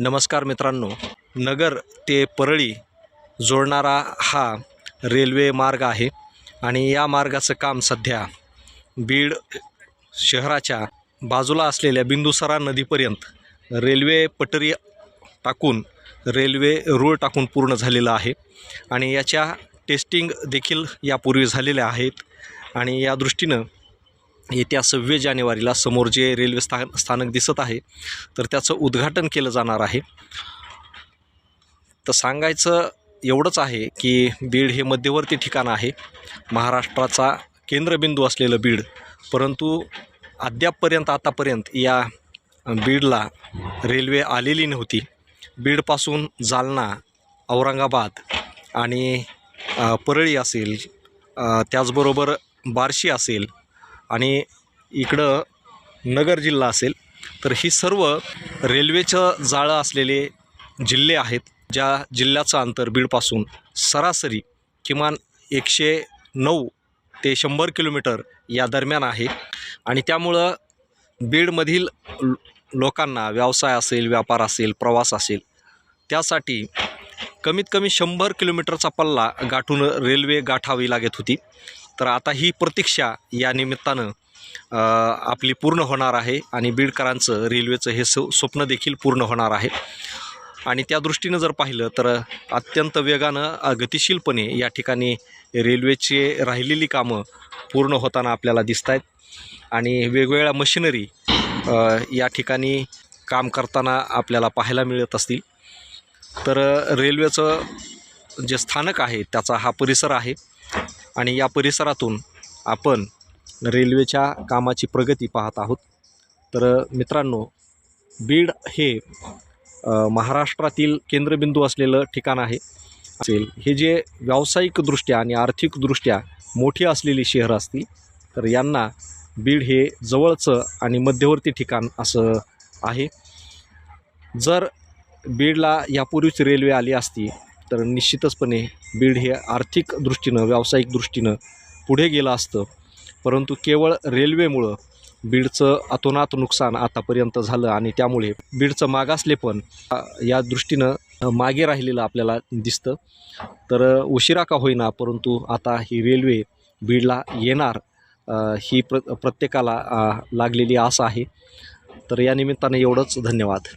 नमस्कार मित्रांनो, नगर ते परळी जोडणारा हा रेल्वे मार्ग आहे आणि या मार्गाचं काम सध्या बीड शहराच्या बाजूला असलेल्या बिंदुसरा नदीपर्यंत रेल्वे पटरी टाकून रेल्वे रूळ टाकून पूर्ण झालेलं आहे आणि याच्या टेस्टिंग देखील यापूर्वी झालेल्या आहेत आणि या दृष्टीनं येत्या 26 जानेवारीला समोर जे रेल्वे स्थानक दिसत आहे तर त्याचं उद्घाटन केलं जाणार आहे। तर सांगायचं एवढंच आहे की बीड हे मध्यवर्ती ठिकाण आहे, महाराष्ट्राचा केंद्रबिंदू असलेलं बीड, परंतु आतापर्यंत या बीडला रेल्वे आलेली नव्हती। बीडपासून जालना, औरंगाबाद आणि परळी असेल, त्याचबरोबर बार्शी असेल आणि इकडं नगर जिल्हा असेल, तर ही सर्व रेल्वेचं जाळं असलेले जिल्हे आहेत, ज्या जिल्ह्याचं अंतर बीडपासून सरासरी किमान 109 ते 100 किलोमीटर या दरम्यान आहे आणि त्यामुळं बीडमधील लोकांना व्यवसाय असेल, व्यापार असेल, प्रवास असेल, त्यासाठी कमीत कमी 100 किलोमीटरचा पल्ला गाठून रेल्वे गाठावी लागत होती। तर आता ही प्रतीक्षा या निमित्तानं आपली पूर्ण होणार आहे आणि बीडकरांचं रेल्वेचं हे स्वप्न देखील पूर्ण होणार आहे आणि त्या दृष्टीनं जर पाहिलं तर अत्यंत वेगानं गतिशीलपणे या ठिकाणी रेल्वेची राहिलेली कामं पूर्ण होताना आपल्याला दिसत आहेत आणि वेगवेगळ्या मशिनरी या ठिकाणी काम करताना आपल्याला पाहायला मिळत असतील। तर रेल्वेचं जे स्थानक आहे त्याचा हा परिसर आहे आणि या परिसरातून आपण रेल्वेच्या कामाची प्रगती पाहत आहोत। तर मित्रांनो, बीड हे महाराष्ट्रातील केंद्रबिंदू असलेलं ठिकाण आहे असेल, हे जे व्यावसायिकदृष्ट्या आणि आर्थिकदृष्ट्या मोठी असलेली शहरं असतील तर यांना बीड हे जवळचं आणि मध्यवर्ती ठिकाण असं आहे। जर बीडला यापूर्वीच रेल्वे आली असती तर निश्चितचपणे बीड हे आर्थिक दृष्टीनं, व्यावसायिक दृष्टीनं पुढे गेलं असतं, परंतु केवळ रेल्वेमुळं बीडचं अतोनात नुकसान आतापर्यंत झालं आणि त्यामुळे बीडचं मागासलेपण या दृष्टीनं मागे राहिलेलं आपल्याला दिसतं। तर उशिरा का होईना, परंतु आता ही रेल्वे बीडला येणार ही प्रत्येकाला लागलेली आस आहे। तर या निमित्तानं एवढंच, धन्यवाद।